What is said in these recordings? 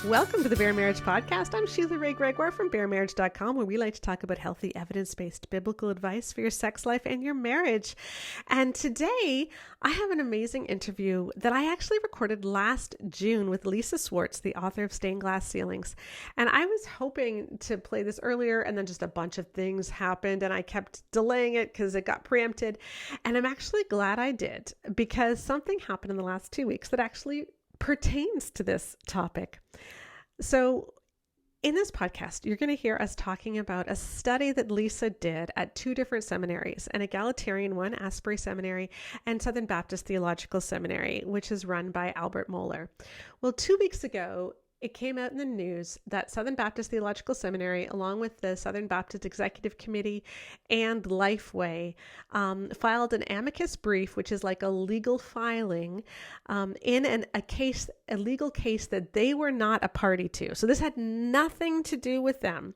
Welcome to the Bare Marriage Podcast. I'm Sheila Ray Gregoire from baremarriage.com, where we like to talk about healthy, evidence-based biblical advice for your sex life and your marriage. And today, I have an amazing interview that I actually recorded last June with Lisa Swartz, the author of Stained Glass Ceilings. And I was hoping to play this earlier, and then just a bunch of things happened, and I kept delaying it because it got preempted. And I'm actually glad I did, because something happened in the last 2 weeks that actually pertains to this topic. So in this podcast, you're going to hear us talking about a study that Lisa did at two different seminaries, an egalitarian one, Asbury Seminary, and Southern Baptist Theological Seminary, which is run by Albert Mohler. Well, 2 weeks ago, it came out in the news that Southern Baptist Theological Seminary, along with the Southern Baptist Executive Committee and Lifeway, filed an amicus brief, which is like a legal filing in a legal case that they were not a party to. So this had nothing to do with them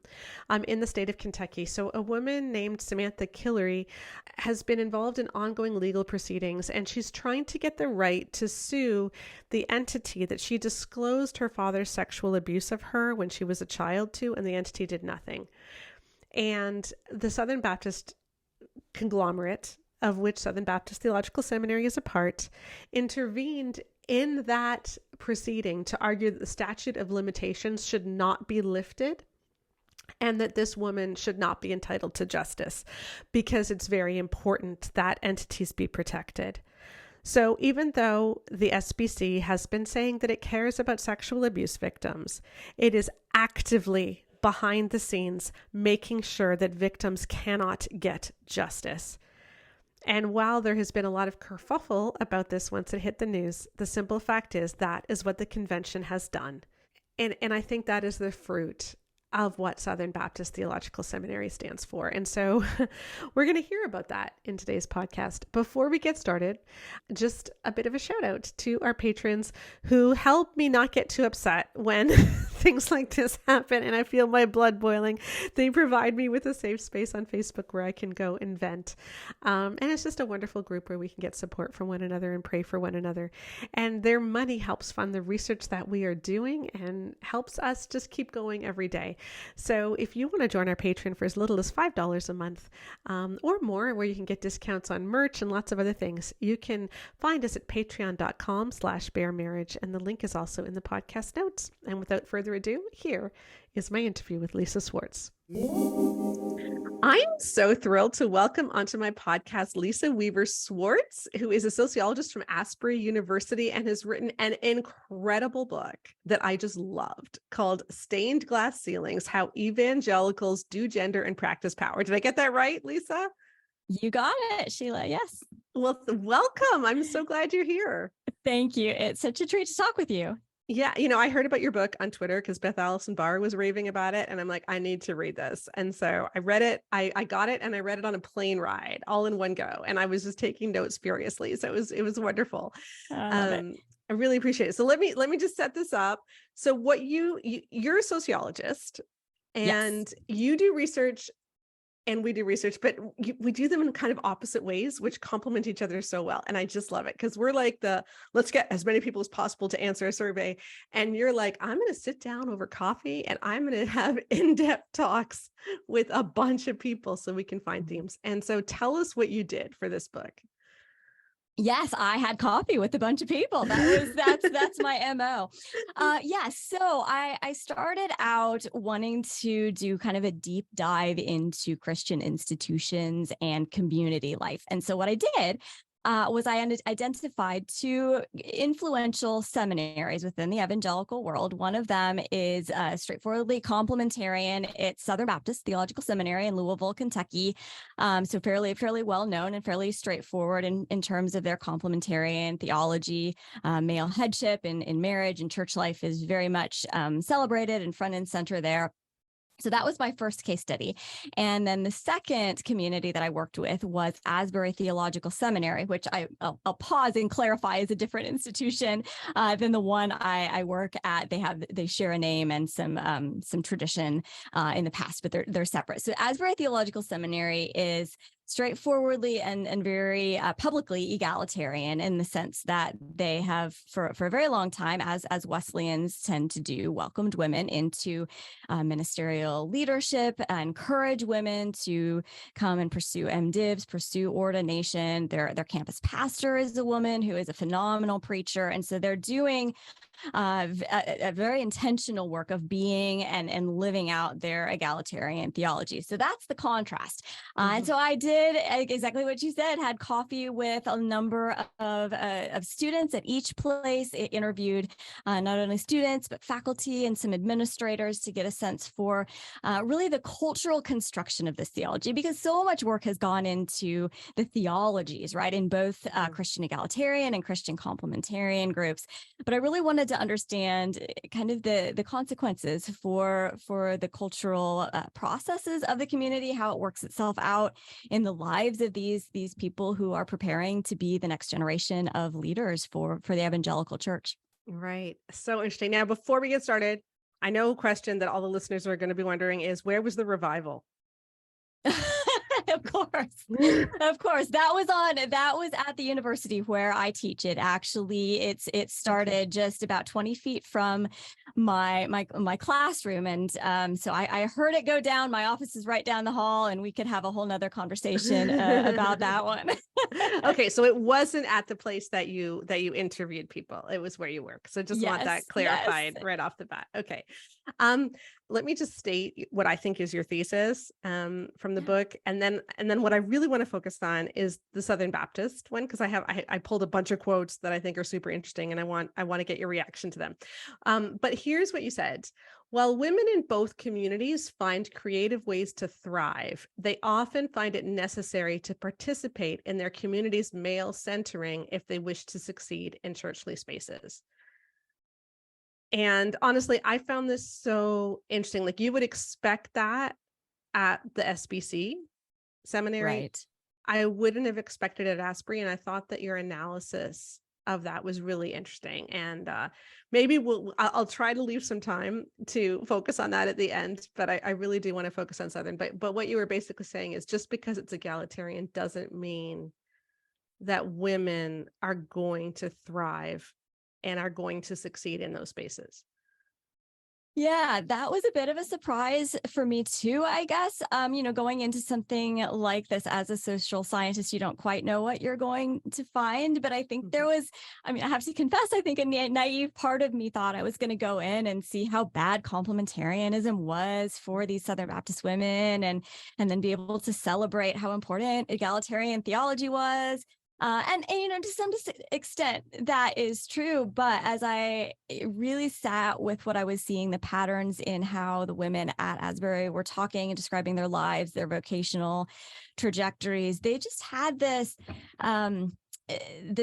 in the state of Kentucky. So a woman named Samantha Killery has been involved in ongoing legal proceedings, and she's trying to get the right to sue the entity that she disclosed her father's sexual abuse of her when she was a child to, and the entity did nothing. And the Southern Baptist conglomerate, of which Southern Baptist Theological Seminary is a part, intervened in that proceeding to argue that the statute of limitations should not be lifted and that this woman should not be entitled to justice, because it's very important that entities be protected. So even though the SBC has been saying that it cares about sexual abuse victims, it is actively behind the scenes making sure that victims cannot get justice. And while there has been a lot of kerfuffle about this once it hit the news, the simple fact is that is what the convention has done. And I think that is the fruit of what Southern Baptist Theological Seminary stands for. And so we're going to hear about that in today's podcast. Before we get started, just a bit of a shout out to our patrons who help me not get too upset when things like this happen and I feel my blood boiling. They provide me with a safe space on Facebook where I can go and vent. And it's just a wonderful group where we can get support from one another and pray for one another. And their money helps fund the research that we are doing and helps us just keep going every day. So if you want to join our Patreon for as little as $5 a month or more, where you can get discounts on merch and lots of other things, you can find us at patreon.com/baremarriage. And the link is also in the podcast notes. And without further ado, here is my interview with Lisa Swartz. I am so thrilled to welcome onto my podcast Lisa Weaver Swartz, who is a sociologist from Asbury University and has written an incredible book that I just loved called Stained Glass Ceilings: How Evangelicals Do Gender and Practice Power. Did I get that right, Lisa? You got it, Sheila. Yes. Well, welcome. I'm so glad you're here. Thank you. It's such a treat to talk with you. Yeah, I heard about your book on Twitter because Beth Allison Barr was raving about it. And I'm like, I need to read this. And so I read it. I got it and I read it on a plane ride all in one go. And I was just taking notes furiously. So it was wonderful. I really appreciate it. So let me just set this up. So what you're a sociologist and Yes. You do research and we do research, but we do them in kind of opposite ways, which complement each other so well. And I just love it because we're like let's get as many people as possible to answer a survey. And you're like, I'm going to sit down over coffee and I'm going to have in-depth talks with a bunch of people so we can find themes. And so tell us what you did for this book. Yes, I had coffee with a bunch of people. That's my MO. So I started out wanting to do kind of a deep dive into Christian institutions and community life. And so what I did was I identified two influential seminaries within the evangelical world. One of them is straightforwardly complementarian. It's Southern Baptist Theological Seminary in Louisville, Kentucky. So fairly well known and fairly straightforward in terms of their complementarian theology. Male headship in marriage and church life is very much celebrated and front and center there. So that was my first case study. And then the second community that I worked with was Asbury Theological Seminary, which I'll pause and clarify is a different institution than the one I work at. They share a name and some tradition in the past, but they're separate. So Asbury Theological Seminary is straightforwardly and very publicly egalitarian, in the sense that they have for a very long time, as Wesleyans tend to do, welcomed women into ministerial leadership, encourage women to come and pursue MDivs, pursue ordination. Their campus pastor is a woman who is a phenomenal preacher. And so they're doing a very intentional work of being and living out their egalitarian theology. So that's the contrast. And so I did exactly what you said, had coffee with a number of students at each place. It interviewed not only students, but faculty and some administrators to get a sense for really the cultural construction of this theology, because so much work has gone into the theologies, right, in both Christian egalitarian and Christian complementarian groups. But I really wanted to understand kind of the consequences for the cultural processes of the community, how it works itself out in the lives of these people who are preparing to be the next generation of leaders for the evangelical church. Right. So interesting. Now, before we get started, I know a question that all the listeners are going to be wondering is, where was the revival? Of course. That was at the university where I teach. It actually, it started just about 20 feet from my classroom. And so I heard it go down. My office is right down the hall, and we could have a whole nother conversation about that one. Okay. So it wasn't at the place that you interviewed people. It was where you work. So just want that clarified right off the bat. Okay. Let me just state what I think is your thesis from the book. And then what I really want to focus on is the Southern Baptist one, because I pulled a bunch of quotes that I think are super interesting, and I want to get your reaction to them. But here's what you said. While women in both communities find creative ways to thrive, they often find it necessary to participate in their community's male centering if they wish to succeed in churchly spaces. And honestly, I found this so interesting. Like, you would expect that at the SBC seminary. Right. I wouldn't have expected it at Asbury. And I thought that your analysis of that was really interesting. And maybe I'll try to leave some time to focus on that at the end, but I really do want to focus on Southern. But what you were basically saying is, just because it's egalitarian doesn't mean that women are going to thrive and are going to succeed in those spaces. Yeah, that was a bit of a surprise for me too, I guess. Going into something like this as a social scientist, you don't quite know what you're going to find. But I think there was, I have to confess, I think a naive part of me thought I was going to go in and see how bad complementarianism was for these Southern Baptist women, and then be able to celebrate how important egalitarian theology was. And to some extent that is true. But as I really sat with what I was seeing, the patterns in how the women at Asbury were talking and describing their lives, their vocational trajectories, they just had this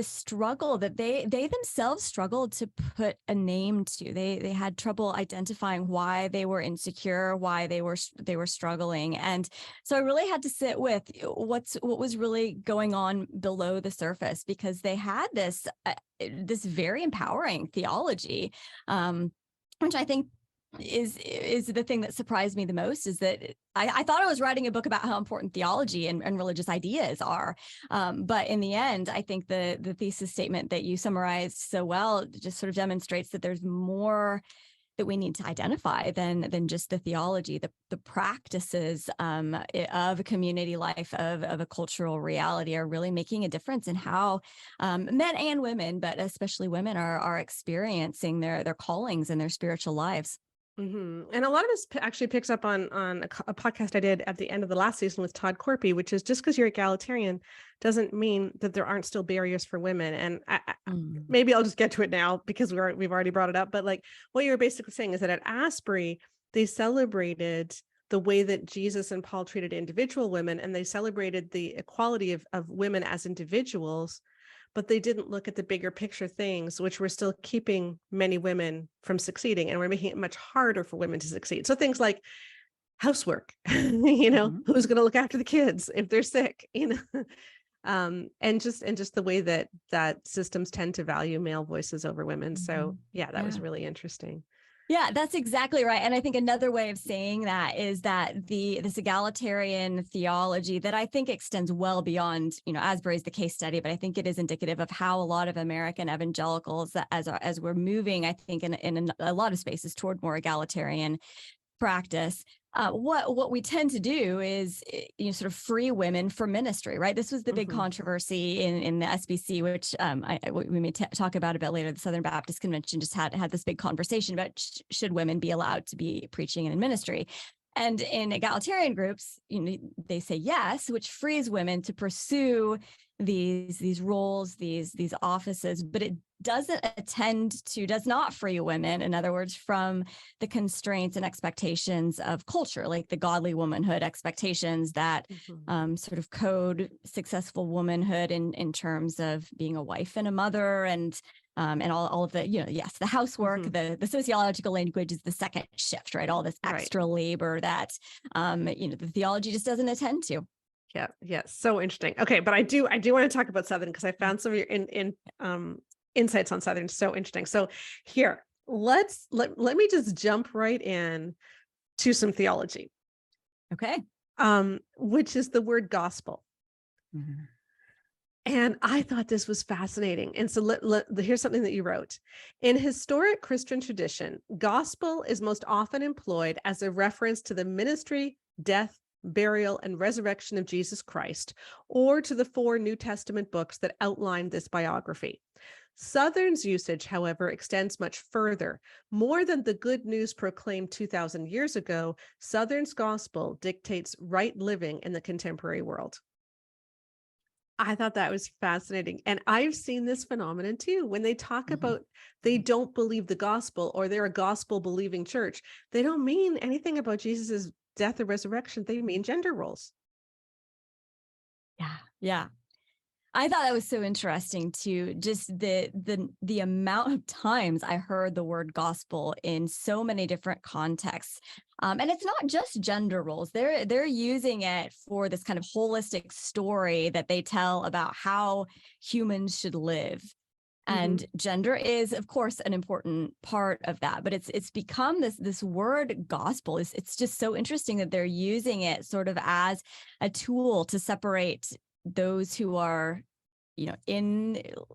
struggle that they themselves struggled to put a name to. They had trouble identifying why they were insecure, why they were struggling. And so I really had to sit with what was really going on below the surface, because they had this very empowering theology, which I think is the thing that surprised me the most, is that I thought I was writing a book about how important theology and religious ideas are. But in the end, I think the thesis statement that you summarized so well just sort of demonstrates that there's more that we need to identify than just the theology, the practices of community life, of a cultural reality, are really making a difference in how men and women, but especially women, are experiencing their callings and their spiritual lives. Mm-hmm. And a lot of this actually picks up on a podcast I did at the end of the last season with Todd Corpy, which is, just because you're egalitarian doesn't mean that there aren't still barriers for women. And maybe I'll just get to it now, because we've already brought it up. But like, what you were basically saying is that at Asbury, they celebrated the way that Jesus and Paul treated individual women, and they celebrated the equality of women as individuals. But they didn't look at the bigger picture things, which were still keeping many women from succeeding, and we're making it much harder for women to succeed. So things like housework, who's going to look after the kids if they're sick, and just the way that systems tend to value male voices over women. So yeah, that was really interesting. Yeah, that's exactly right. And I think another way of saying that is that this egalitarian theology that I think extends well beyond, Asbury's the case study, but I think it is indicative of how a lot of American evangelicals, as we're moving, I think, in a lot of spaces toward more egalitarian practice. What we tend to do is sort of free women from ministry, right? This was the big controversy in the SBC, which we may talk about a bit later. The Southern Baptist Convention just had this big conversation about should women be allowed to be preaching and in ministry. And in egalitarian groups, they say yes, which frees women to pursue these roles, these offices, but it does not free women, in other words, from the constraints and expectations of culture, like the godly womanhood expectations that sort of code successful womanhood in terms of being a wife and a mother and all of the, yes, the housework, the sociological language is the second shift, right? All this extra labor that, the theology just doesn't attend to. Yeah. Yeah. So interesting. Okay. But I do want to talk about Southern because I found some of your insights on Southern so interesting. So here, let me just jump right in to some theology. Okay. Which is the word gospel. And I thought this was fascinating. And so here's something that you wrote. In historic Christian tradition, gospel is most often employed as a reference to the ministry, death, burial, and resurrection of Jesus Christ, or to the 4 New Testament books that outline this biography. Southern's usage, however, extends much further. More than the good news proclaimed 2,000 years ago, Southern's gospel dictates right living in the contemporary world. I thought that was fascinating. And I've seen this phenomenon too. When they talk about they don't believe the gospel or they're a gospel believing church, they don't mean anything about Jesus's death or resurrection. They mean gender roles. Yeah. Yeah. I thought that was so interesting too. Just the amount of times I heard the word gospel in so many different contexts, and it's not just gender roles. They're using it for this kind of holistic story that they tell about how humans should live. And gender is, of course, an important part of that. But it's become this word gospel. It's just so interesting that they're using it sort of as a tool to separate those who are,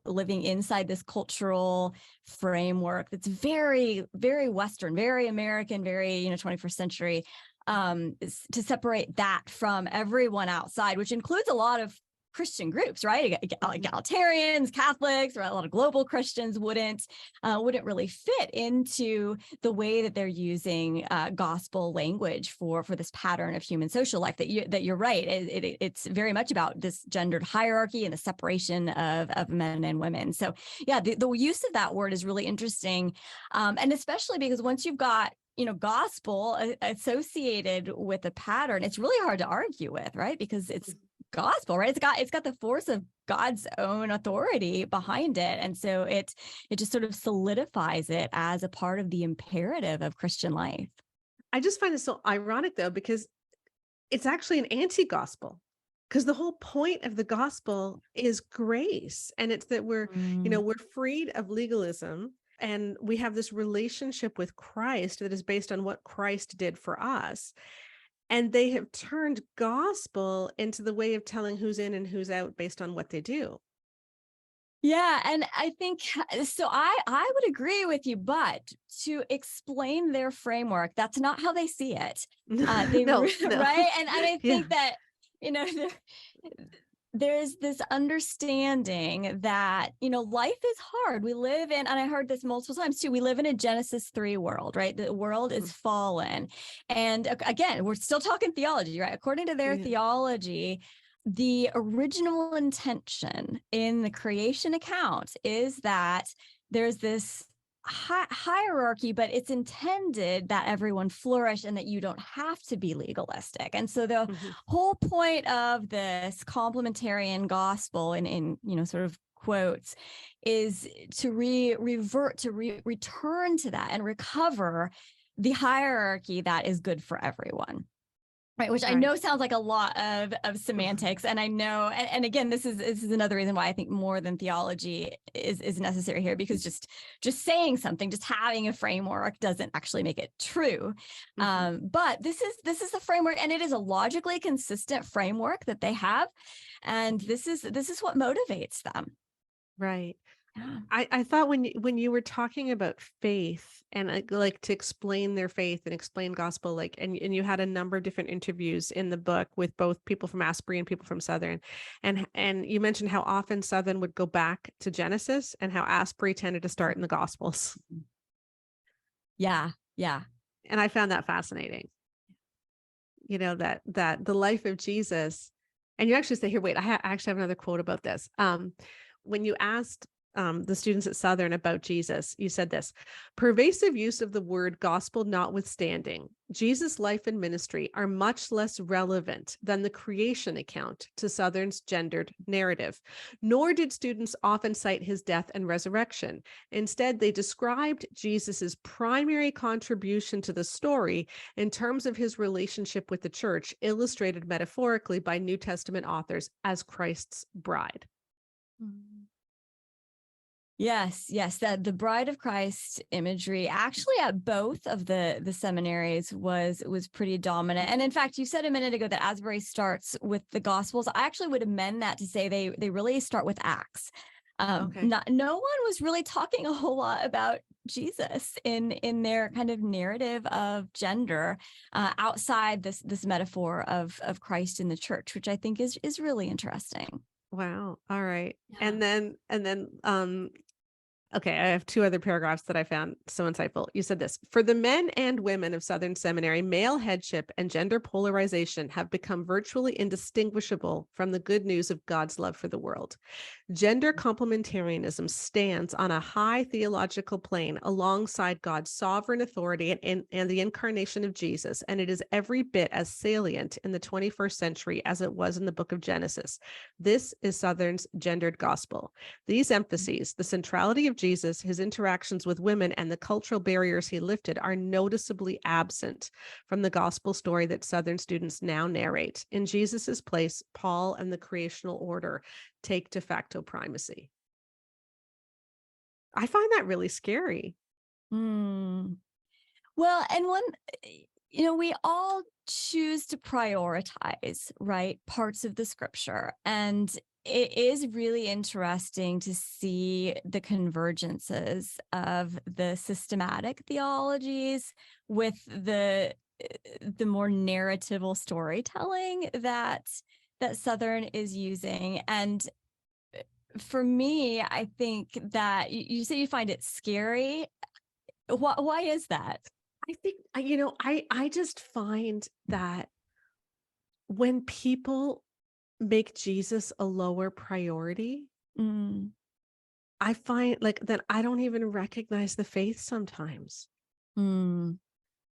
living inside this cultural framework that's very, very Western, very American, very, 21st century, to separate that from everyone outside, which includes a lot of Christian groups, right? Egalitarians, Catholics, or a lot of global Christians wouldn't really fit into the way that they're using gospel language for this pattern of human social life. That you're right. It's very much about this gendered hierarchy and the separation of men and women. So yeah, the use of that word is really interesting, and especially because once you've got gospel associated with a pattern, it's really hard to argue with, right? Because it's gospel, right? It's got the force of God's own authority behind it. And so it just sort of solidifies it as a part of the imperative of Christian life. I just find it so ironic though, because it's actually an anti-gospel. Because the whole point of the gospel is grace. And it's that we're freed of legalism. And we have this relationship with Christ that is based on what Christ did for us. And they have turned gospel into the way of telling who's in and who's out based on what they do. Yeah. And I think so. I would agree with you, but to explain their framework, that's not how they see it. No. Right. And I think that, there's this understanding that, life is hard. We live in, and I heard this multiple times too, we live in a Genesis 3 world, right? The world is fallen. And again, we're still talking theology, right? According to their theology, the original intention in the creation account is that there's this hierarchy, but it's intended that everyone flourish and that you don't have to be legalistic. And so the whole point of this complementarian gospel in sort of quotes is to return to that and recover the hierarchy that is good for everyone. Right, which I know sounds like a lot of semantics, and I know, and again, this is another reason why I think more than theology is necessary here, because just saying something, just having a framework doesn't actually make it true. But this is the framework, and it is a logically consistent framework that they have, and this is what motivates them. Right. Yeah. I thought when you were talking about faith and like to explain their faith and explain gospel, like, and you had a number of different interviews in the book with both people from Asbury and people from Southern, and you mentioned how often Southern would go back to Genesis and how Asbury tended to start in the Gospels. Yeah. Yeah. And I found that fascinating. You know, that the life of Jesus, and you actually say here, wait, I actually have another quote about this. When you asked the students at Southern about Jesus, you said this: pervasive use of the word gospel notwithstanding, Jesus' life and ministry are much less relevant than the creation account to Southern's gendered narrative. Nor did students often cite his death and resurrection. Instead, they described Jesus's primary contribution to the story in terms of his relationship with the church, illustrated metaphorically by New Testament authors as Christ's bride. Yes, that the bride of Christ imagery actually at both of the seminaries was pretty dominant. And in fact, you said a minute ago that Asbury starts with the Gospels. I actually would amend that to say they really start with Acts. No one was really talking a whole lot about Jesus in their kind of narrative of gender outside this metaphor of Christ in the church, which I think is really interesting. Wow. All right. Yeah. And then okay, I have two other paragraphs that I found so insightful. You said this: for the men and women of Southern Seminary, male headship and gender polarization have become virtually indistinguishable from the good news of God's love for the world. Gender complementarianism stands on a high theological plane alongside God's sovereign authority and the incarnation of Jesus, and it is every bit as salient in the 21st century as it was in the book of Genesis. This is Southern's gendered gospel. These emphases, the centrality of Jesus, his interactions with women, and the cultural barriers he lifted, are noticeably absent from the gospel story that Southern students now narrate. In Jesus's place, Paul and the creational order take de facto primacy. I find that really scary. Well, and we all choose to prioritize, right, parts of the scripture. And it is really interesting to see the convergences of the systematic theologies with the more narratival storytelling that Southern is using. And for me, I think that you say you find it scary. Why is that? I think, I just find that when people make Jesus a lower priority, I find like that I don't even recognize the faith sometimes.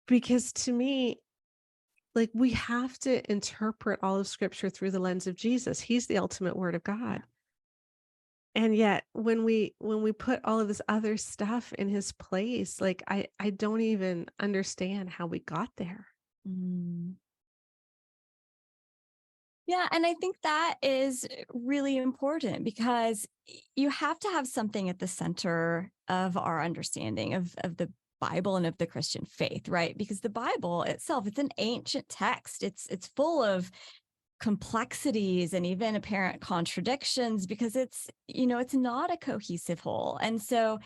Because to me, like, we have to interpret all of scripture through the lens of Jesus. He's the ultimate word of God. And yet when we put all of this other stuff in his place, like I don't even understand how we got there. Yeah, and I think that is really important, because you have to have something at the center of our understanding of the Bible and of the Christian faith, right? Because the Bible itself, it's an ancient text. It's full of complexities and even apparent contradictions, because it's not a cohesive whole. And so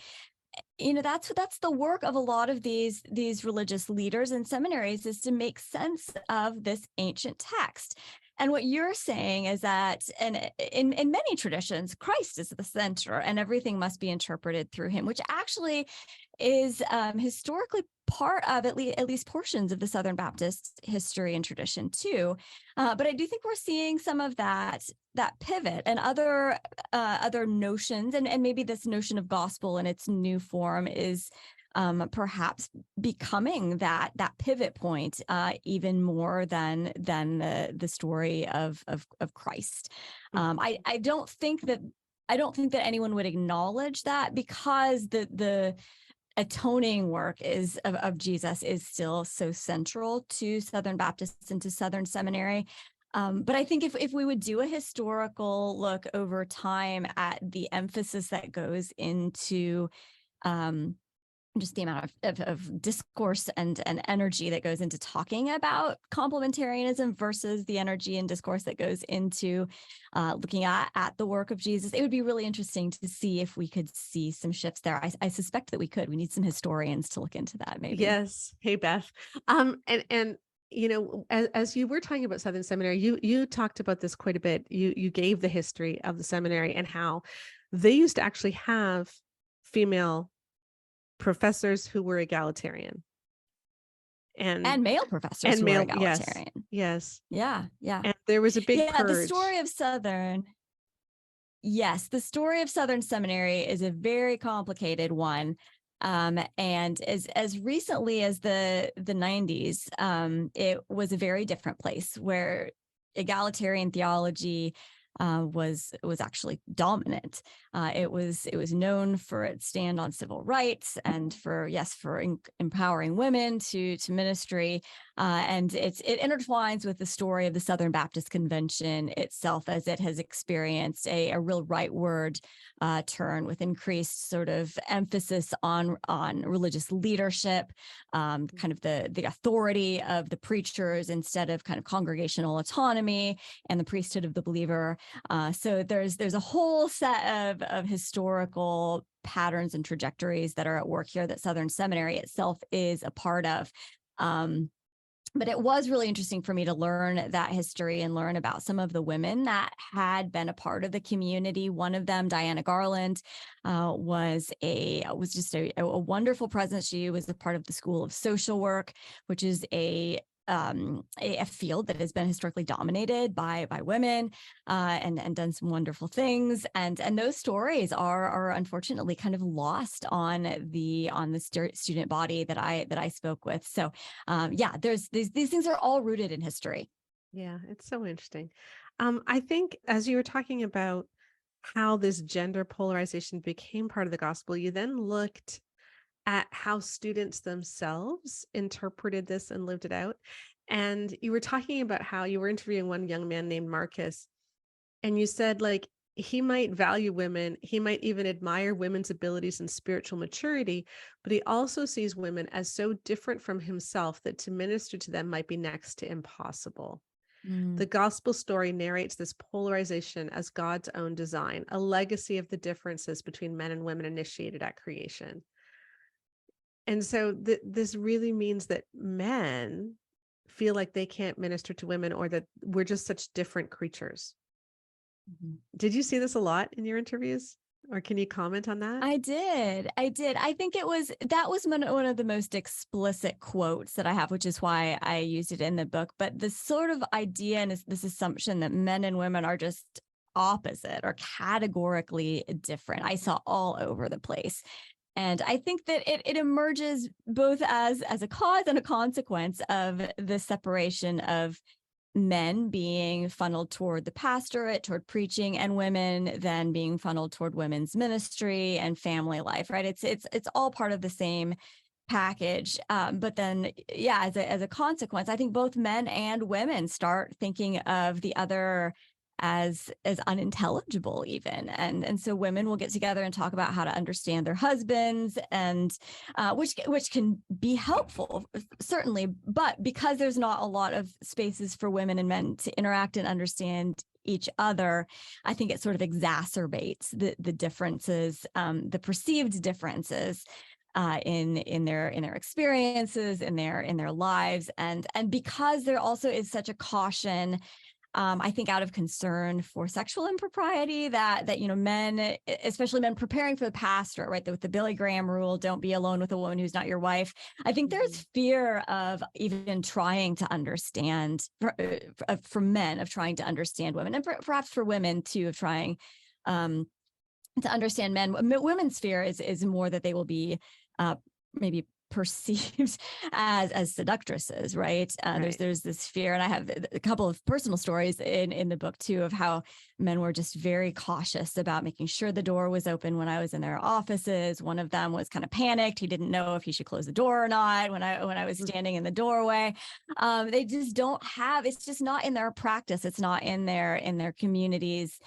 that's the work of a lot of these religious leaders and seminaries, is to make sense of this ancient text. And what you're saying is that, and in many traditions, Christ is the center and everything must be interpreted through him, which actually is historically part of at least portions of the Southern Baptist history and tradition too. But I do think we're seeing some of that pivot and other notions, and maybe this notion of gospel in its new form is perhaps becoming that pivot point even more than the story of Christ. I don't think that anyone would acknowledge that, because atoning work of Jesus is still so central to Southern Baptists and to Southern Seminary. But I think if we would do a historical look over time at the emphasis that goes into just the amount of discourse and energy that goes into talking about complementarianism versus the energy and discourse that goes into looking at the work of Jesus, it would be really interesting to see if we could see some shifts there. I suspect that we could. We need some historians to look into that, maybe. Yes. Hey, Beth. And as you were talking about Southern Seminary, you talked about this quite a bit. You gave the history of the seminary and how they used to actually have female professors who were egalitarian, and male professors who were egalitarian. Yes. Yeah. And there was a big purge. The story of Southern. Yes, the story of Southern Seminary is a very complicated one. And as recently as the 90s, it was a very different place where egalitarian theology was actually dominant. It was known for its stand on civil rights and for empowering women to ministry. And it intertwines with the story of the Southern Baptist Convention itself, as it has experienced a real rightward turn with increased sort of emphasis on religious leadership, kind of the authority of the preachers instead of kind of congregational autonomy and the priesthood of the believer. So there's a whole set of historical patterns and trajectories that are at work here that Southern Seminary itself is a part of. But it was really interesting for me to learn that history and learn about some of the women that had been a part of the community. One of them, Diana Garland, was just a wonderful presence. She was a part of the School of Social Work, which is a field that has been historically dominated by women, and done some wonderful things. And those stories are unfortunately kind of lost on the student body that I spoke with. So there's these things are all rooted in history. Yeah, it's so interesting. I think as you were talking about how this gender polarization became part of the gospel, you then looked at how students themselves interpreted this and lived it out. And you were talking about how you were interviewing one young man named Marcus, and you said, like, he might value women, he might even admire women's abilities and spiritual maturity, but he also sees women as so different from himself that to minister to them might be next to impossible. The gospel story narrates this polarization as God's own design, a legacy of the differences between men and women initiated at creation. And so this really means that men feel like they can't minister to women, or that we're just such different creatures. Mm-hmm. Did you see this a lot in your interviews, or can you comment on that? I did. I think that was one of the most explicit quotes that I have, which is why I used it in the book. But the sort of idea and this assumption that men and women are just opposite or categorically different, I saw all over the place. And I think that it emerges both as a cause and a consequence of the separation of men being funneled toward the pastorate, toward preaching, and women then being funneled toward women's ministry and family life, right? It's all part of the same package. But then, as a consequence, I think both men and women start thinking of the other as unintelligible even. And so women will get together and talk about how to understand their husbands, and which can be helpful, certainly, but because there's not a lot of spaces for women and men to interact and understand each other, I think it sort of exacerbates the differences, the perceived differences in their experiences, in their lives, and because there also is such a caution, I think, out of concern for sexual impropriety, that men, especially men preparing for the pastorate, right, with the Billy Graham rule, don't be alone with a woman who's not your wife. I think there's fear of even trying to understand, for men, of trying to understand women, and perhaps for women too, of trying to understand men. Women's fear is more that they will be maybe perceived as seductresses, right? Right. There's this fear, and I have a couple of personal stories in the book too of how men were just very cautious about making sure the door was open when I was in their offices. One of them was kind of panicked; he didn't know if he should close the door or not when I was standing in the doorway. They just don't have. It's just not in their practice. It's not in their communities.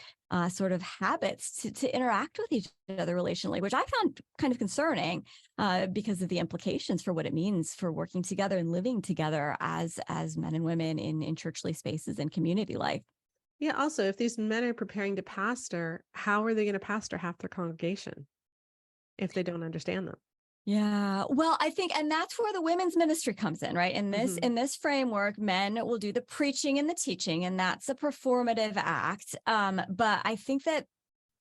Sort of habits to interact with each other relationally, which I found kind of concerning because of the implications for what it means for working together and living together as men and women in churchly spaces and community life. Yeah. Also, if these men are preparing to pastor, how are they going to pastor half their congregation if they don't understand them? Yeah. Well, I think, and that's where the women's ministry comes in, right? In this framework, men will do the preaching and the teaching, and that's a performative act. But I think that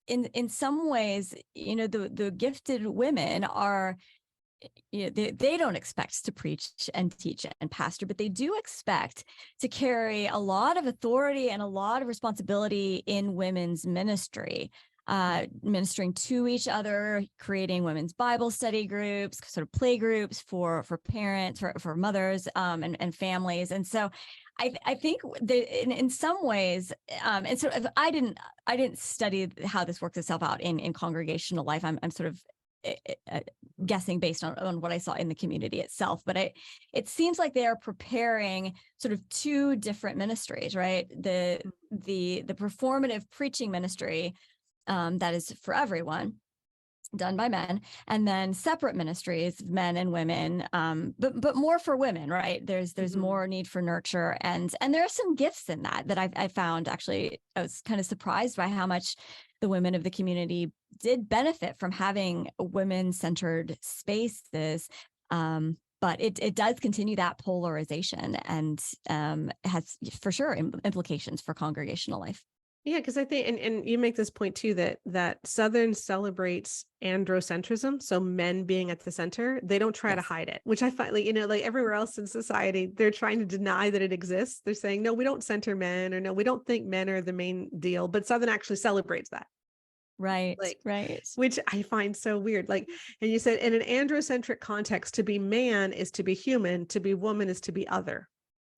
in some ways, the gifted women are, they don't expect to preach and teach and pastor, but they do expect to carry a lot of authority and a lot of responsibility in women's ministry. Ministering to each other, creating women's Bible study groups, sort of play groups for parents, for mothers, and families. And so I think that in some ways, and so I didn't study how this works itself out in congregational life. I'm sort of guessing based on what I saw in the community itself, but it seems like they are preparing sort of two different ministries, right? The performative preaching ministry, that is for everyone, done by men, and then separate ministries, men and women, but more for women, right? There's more need for nurture, and there are some gifts in that I found. Actually, I was kind of surprised by how much the women of the community did benefit from having women-centered spaces. But it does continue that polarization, and has for sure implications for congregational life. Yeah, because I think, and you make this point too, that Southern celebrates androcentrism, so men being at the center. They don't try to Yes. hide it, which I find, like everywhere else in society, they're trying to deny that it exists. They're saying, no, we don't center men, or no, we don't think men are the main deal. But Southern actually celebrates that, Right, like, right. which I find so weird. Like, and you said in an androcentric context, to be man is to be human, to be woman is to be other.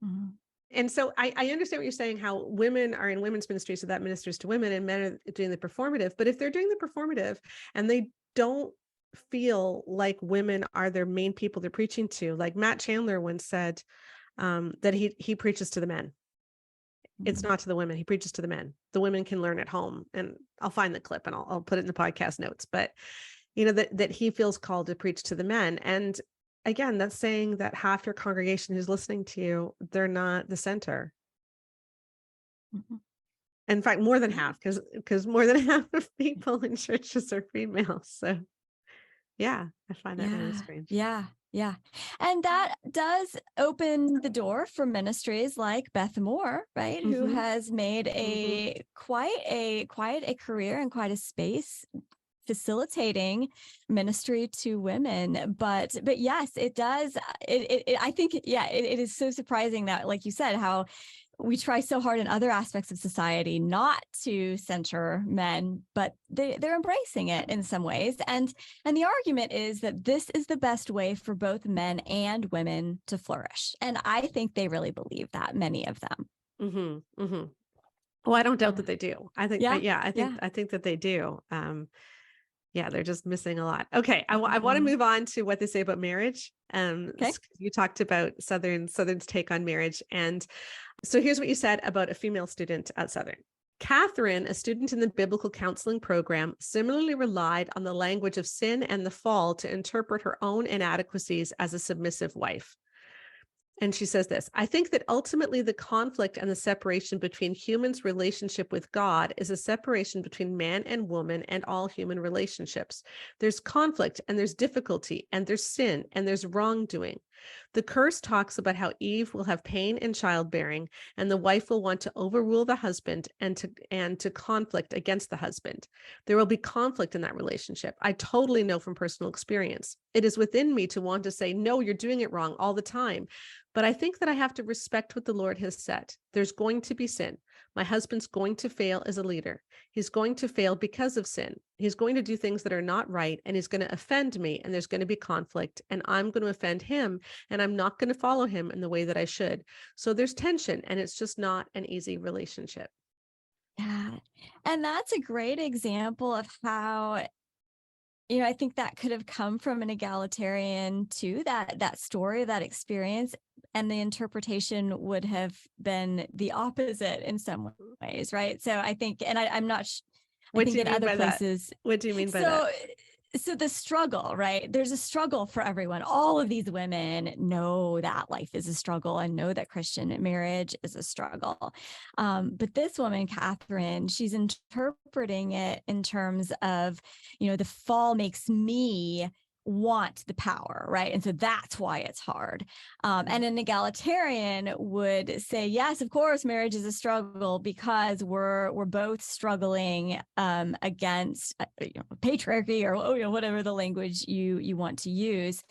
Mhm. And so I understand what you're saying, how women are in women's ministry, so that ministers to women, and men are doing the performative. But if they're doing the performative and they don't feel like women are their main people they're preaching to, like Matt Chandler once said, that he preaches to the men. It's not to the women. He preaches to the men. The women can learn at home. And I'll find the clip and I'll put it in the podcast notes. But that he feels called to preach to the men. And again, that's saying that half your congregation who's listening to you, they're not the center. Mhm. In fact, more than half, because more than half of people in churches are female. So yeah, I find that really strange. Yeah. And that does open the door for ministries like Beth Moore, right? Who has made quite a career and quite a space facilitating ministry to women. But yes, it does. I think, it is so surprising that, like you said, how we try so hard in other aspects of society not to center men, but they're embracing it in some ways. And the argument is that this is the best way for both men and women to flourish. And I think they really believe that, many of them. Well, I don't doubt that they do. I think, Yeah. I think that they do. Yeah, they're just missing a lot. Okay, I want to move on to what they say about marriage. Okay. You talked about Southern's take on marriage, and so here's what you said about a female student at Southern. Catherine, a student in the biblical counseling program, similarly relied on the language of sin and the fall to interpret her own inadequacies as a submissive wife. And she says this: I think that ultimately the conflict and the separation between humans' relationship with God is a separation between man and woman and all human relationships. There's conflict and there's difficulty and there's sin and there's wrongdoing. The curse talks about how Eve will have pain in childbearing, and the wife will want to overrule the husband and to conflict against the husband. There will be conflict in that relationship. I totally know from personal experience. It is within me to want to say, no, you're doing it wrong all the time. But I think that I have to respect what the Lord has said. There's going to be sin, My husband's going to fail as a leader. He's going to fail because of sin. He's going to do things that are not right, and he's going to offend me, and there's going to be conflict, and I'm going to offend him, and I'm not going to follow him in the way that I should. So there's tension, and it's just not an easy relationship. Yeah. And that's a great example of how, I think that could have come from an egalitarian too, that story, that experience, and the interpretation would have been the opposite in some ways, right? So I think, and I'm not, I What think do you in mean other by that? places. What do you mean by that? So the struggle, right? There's a struggle for everyone. All of these women know that life is a struggle and know that Christian marriage is a struggle. But this woman, Catherine, she's interpreting it in terms of, the fall makes me want the power, right? And so that's why it's hard. And an egalitarian would say, yes, of course, marriage is a struggle because we're both struggling against patriarchy or whatever the language you want to use.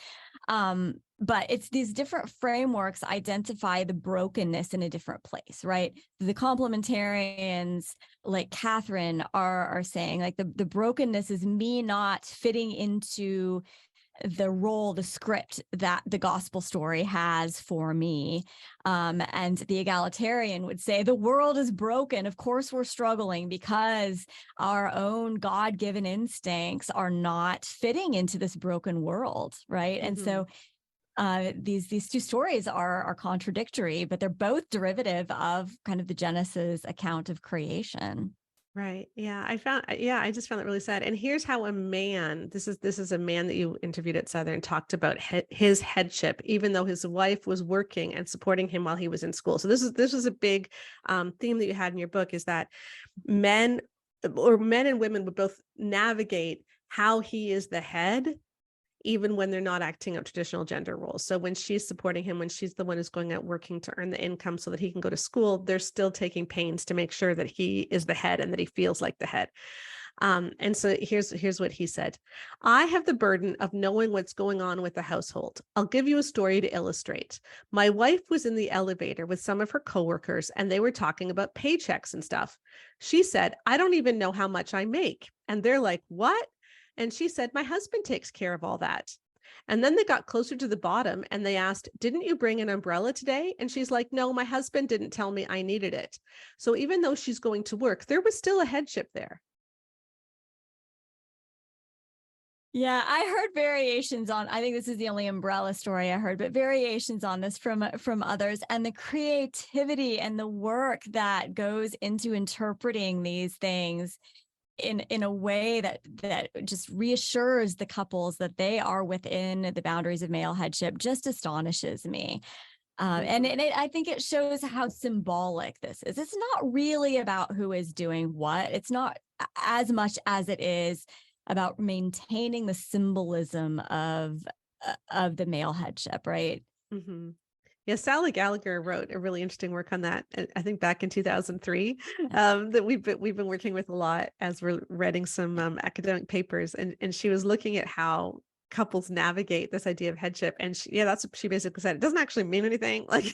But it's these different frameworks identify the brokenness in a different place, right? The complementarians, like Catherine, are saying like the brokenness is me not fitting into the role, the script that the gospel story has for me. And the egalitarian would say the world is broken. Of course, we're struggling because our own God-given instincts are not fitting into this broken world, right? Mm-hmm. And so these two stories are contradictory, but they're both derivative of kind of the Genesis account of creation. Right. Yeah. I just found that really sad. And here's how a man, this is a man that you interviewed at Southern, talked about his headship, even though his wife was working and supporting him while he was in school. So this was a big theme that you had in your book, is that men and women would both navigate how he is the head, even when they're not acting out traditional gender roles. So when she's supporting him, when she's the one who's going out working to earn the income so that he can go to school, they're still taking pains to make sure that he is the head and that he feels like the head. And so here's what he said. I have the burden of knowing what's going on with the household. I'll give you a story to illustrate. My wife was in the elevator with some of her coworkers, and they were talking about paychecks and stuff. She said, I don't even know how much I make. And they're like, what? And she said, my husband takes care of all that. And then they got closer to the bottom and they asked, didn't you bring an umbrella today? And she's like, no, my husband didn't tell me I needed it. So even though she's going to work, there was still a headship there. Yeah, I heard variations on, I think this is the only umbrella story I heard, but variations on this from others, and the creativity and the work that goes into interpreting these things in a way that just reassures the couples that they are within the boundaries of male headship just astonishes me. And I think it shows how symbolic this is. It's not really about who is doing what. It's not as much as it is about maintaining the symbolism of the male headship, right? Mm-hmm. Yeah, Sally Gallagher wrote a really interesting work on that, I think back in 2003, that we've been working with a lot as we're reading some academic papers, and she was looking at how couples navigate this idea of headship, and that's what she basically said. It doesn't actually mean anything, like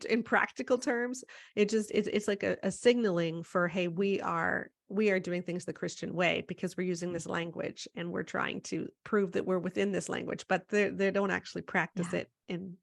in practical terms. It's like a signaling for, hey, we are doing things the Christian way because we're using this language and we're trying to prove that we're within this language, but they don't actually practice it in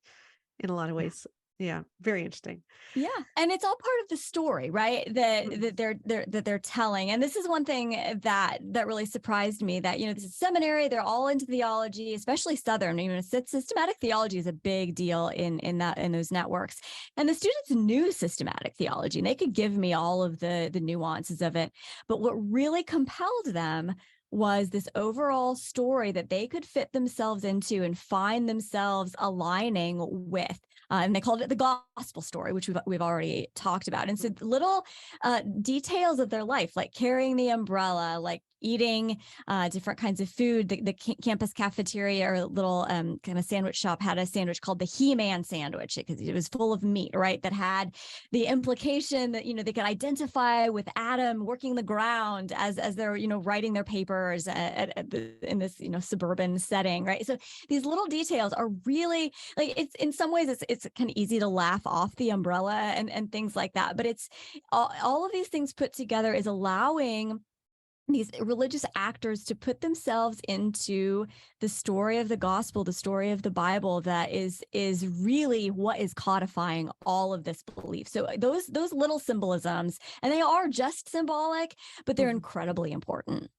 a lot of ways. Yeah, very interesting. Yeah, and it's all part of the story, right? That they're telling. And this is one thing that really surprised me, that this is seminary, they're all into theology, especially Southern. Systematic theology is a big deal in those networks. And the students knew systematic theology, and they could give me all of the nuances of it. But what really compelled them was this overall story that they could fit themselves into and find themselves aligning with. And they called it the gospel story, which we've already talked about. And so little details of their life, like carrying the umbrella, like eating different kinds of food. The campus cafeteria or little kind of sandwich shop had a sandwich called the He-Man sandwich because it was full of meat, right? That had the implication that, they could identify with Adam working the ground as they're, writing their paper neighbors in this, suburban setting, right? So these little details are really like, it's in some ways it's kind of easy to laugh off the umbrella and things like that. But it's all of these things put together is allowing these religious actors to put themselves into the story of the gospel, the story of the Bible, that is really what is codifying all of this belief. So those little symbolisms, and they are just symbolic, but they're incredibly important.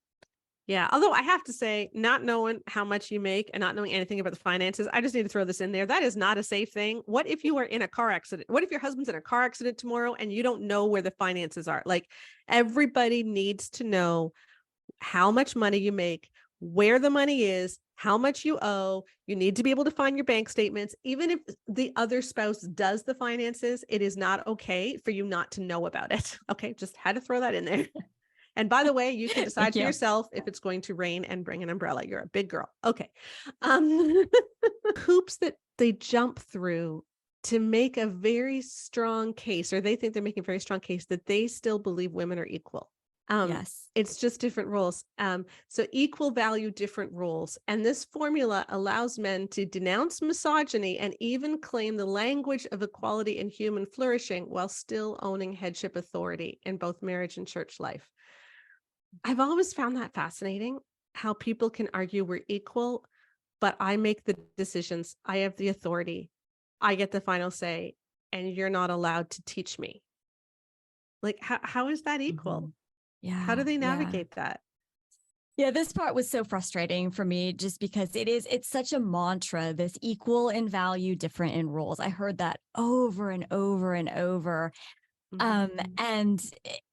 Yeah. Although I have to say, not knowing how much you make and not knowing anything about the finances, I just need to throw this in there. That is not a safe thing. What if you are in a car accident? What if your husband's in a car accident tomorrow and you don't know where the finances are? Like, everybody needs to know how much money you make, where the money is, how much you owe. You need to be able to find your bank statements. Even if the other spouse does the finances, it is not okay for you not to know about it. Okay. Just had to throw that in there. And by the way, you can decide for yourself if it's going to rain and bring an umbrella. You're a big girl. Okay. Hoops that they jump through to make a very strong case, or they think they're making a very strong case that they still believe women are equal. Yes. It's just different roles. So equal value, different roles. And this formula allows men to denounce misogyny and even claim the language of equality and human flourishing while still owning headship authority in both marriage and church life. I've always found that fascinating, how people can argue we're equal, but I make the decisions. I have the authority. I get the final say, and you're not allowed to teach me. Like, how is that equal? Yeah. How do they navigate that? Yeah, this part was so frustrating for me just because it's such a mantra, this equal in value, different in roles. I heard that over and over and over. And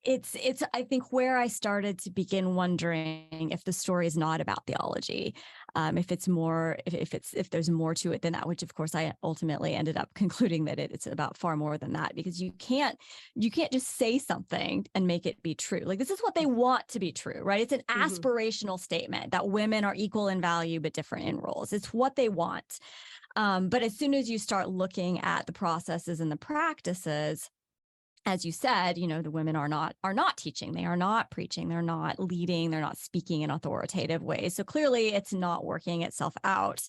it's I think where I started to begin wondering if the story is not about theology, if it's more, if there's more to it than that, which of course I ultimately ended up concluding that it's about far more than that, because you can't just say something and make it be true. Like, this is what they want to be true, right? It's an aspirational statement that women are equal in value but different in roles. It's what they want. But as soon as you start looking at the processes and the practices, as you said, the women are not teaching, they are not preaching, they're not leading, they're not speaking in authoritative ways. So clearly it's not working itself out.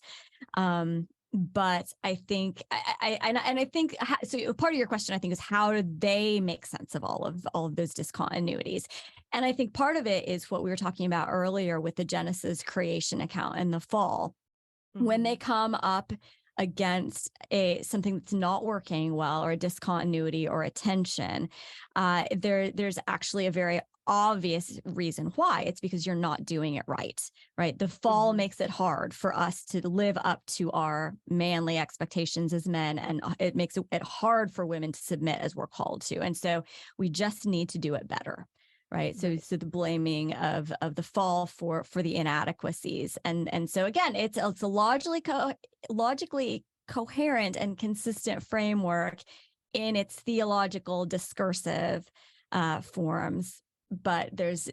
But I think, I think, so part of your question, I think, is how do they make sense of all of those discontinuities? And I think part of it is what we were talking about earlier with the Genesis creation account and the fall. When they come up against something that's not working well, or a discontinuity or a tension, there's actually a very obvious reason why. It's because you're not doing it right? The fall makes it hard for us to live up to our manly expectations as men, and it makes it hard for women to submit as we're called to. And so we just need to do it better. Right. So the blaming of the fall for the inadequacies. And so again, it's a logically coherent and consistent framework in its theological discursive forms. But there's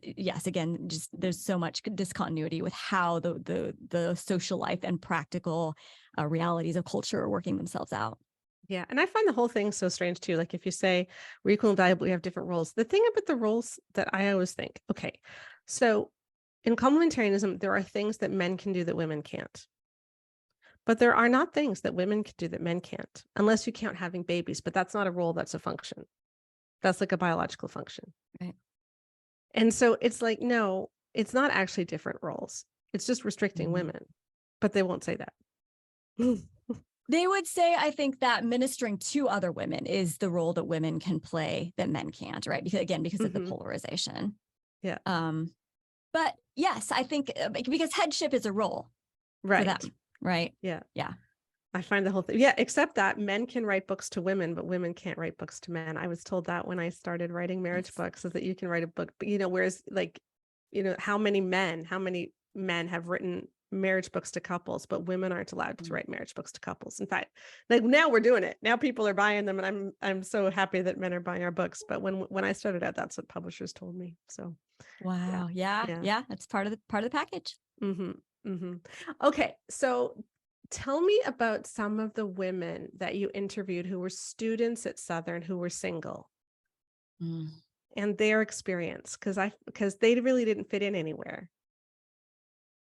so much discontinuity with how the social life and practical realities of culture are working themselves out. Yeah. And I find the whole thing so strange too. Like, if you say we're equal and valuable, we have different roles. The thing about the roles that I always think, okay, so in complementarianism, there are things that men can do that women can't. But there are not things that women can do that men can't, unless you count having babies. But that's not a role, that's a function. That's like a biological function. Right. And so it's like, no, it's not actually different roles. It's just restricting women. But they won't say that. They would say, I think, that ministering to other women is the role that women can play that men can't, right? Because of the polarization. Yeah. But yes, I think because headship is a role for them, right? Yeah. Yeah. I find the whole thing. Yeah, except that men can write books to women, but women can't write books to men. I was told that when I started writing marriage books, is that you can write a book, but whereas how many men have written marriage books to couples, but women aren't allowed to write marriage books to couples. In fact, like, now we're doing it. Now people are buying them, and I'm so happy that men are buying our books. But when I started out, that's what publishers told me. So wow. Yeah. That's part of the package. Okay. So tell me about some of the women that you interviewed who were students at Southern, who were single, and their experience, because they really didn't fit in anywhere.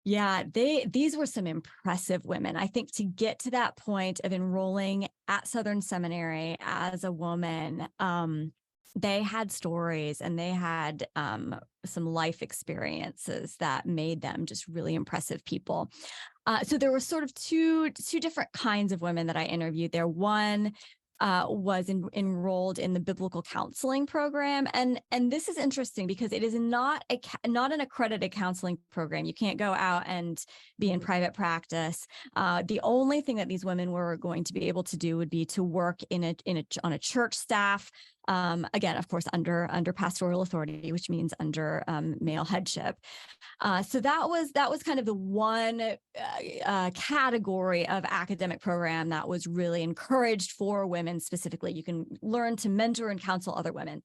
Yeah, these were some impressive women. I think to get to that point of enrolling at Southern Seminary as a woman, they had stories and they had some life experiences that made them just really impressive people. So there were sort of two different kinds of women that I interviewed there. One was enrolled in the biblical counseling program, and this is interesting because it is not an accredited counseling program. You can't go out and be in private practice. The only thing that these women were going to be able to do would be to work on a church staff. Again, of course, under pastoral authority, which means under male headship. So that was kind of the one category of academic program that was really encouraged for women specifically. You can learn to mentor and counsel other women.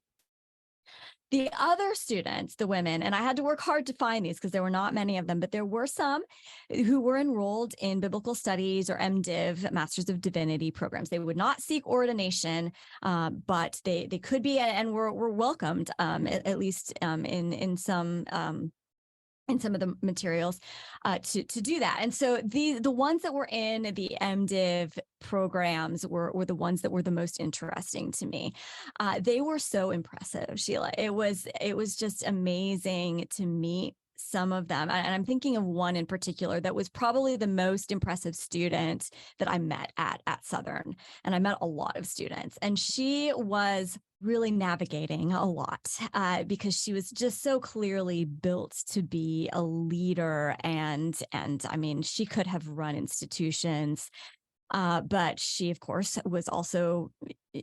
The other students, the women, and I had to work hard to find these because there were not many of them, but there were some who were enrolled in biblical studies or MDiv, Masters of Divinity programs. They would not seek ordination, but they could be and were welcomed, at least in some of the materials to do that. And so the ones that were in the MDiv programs were the ones that were the most interesting to me. They were so impressive, Sheila. It was just amazing to meet some of them. And I'm thinking of one in particular that was probably the most impressive student that I met at Southern. And I met a lot of students, and she was really navigating a lot because she was just so clearly built to be a leader. And I mean, she could have run institutions, but she, of course, was also